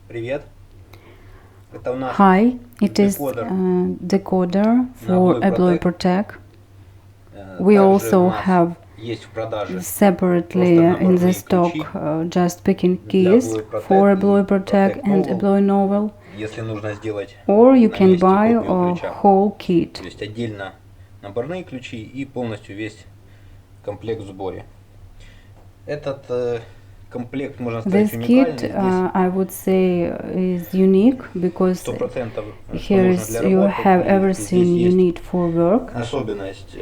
Привет. Это у нас Hi, it is Decoder decoder for Abloy Abloy Protec. Protec. We Также у also нас have есть в продаже separately просто in the наборные stock ключи just picking для keys Abloy for Protec и Abloy Protec Protec and Novel, Abloy Novel, если нужно сделать or you на can месте buy копию a ключа. whole То kit. есть отдельно наборные ключи и полностью весь комплект в сборе. Этот комплект, можно сказать, This kit, уникальный. Здесь I would say, is unique because 100% что here нужно is для you работы. have И здесь everything you есть need for work, особенность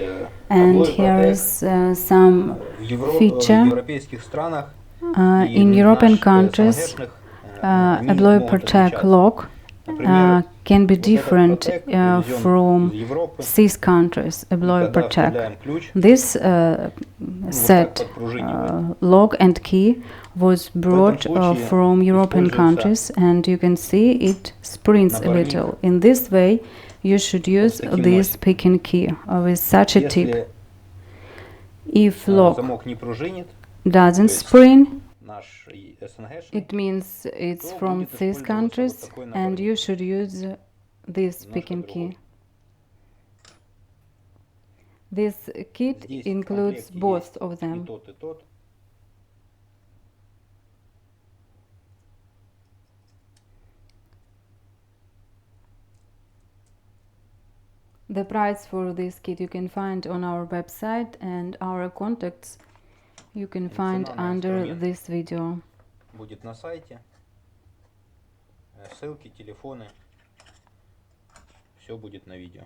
and Abloy here Protec is some в feature европейских странах и in European наших countries. СНГшных они Abloy могут Protec отличаться. lock Например, can be вот этот different Protec привезен из from Европы, these countries. и Abloy когда Protec. вставляем ключ, This вот так set подпружинивает. lock and key was brought случае from European используется countries, and you can see it springs a наборник. little. In this way, you should use таким this носиком. picking key with such a tip. Если If lock замок не пружинит, doesn't то есть spring, наш СНГшный, it means it's то from будет these использоваться вот countries, такой and наборник. you should use this Немножко picking другой. key. This kit Здесь в includes комплекте both есть of и them. тот, и тот. The price for this kit you can find on our website, and our contacts you can find Цена на under инструмент this video. будет на сайте. Ссылки, телефоны, все будет на видео.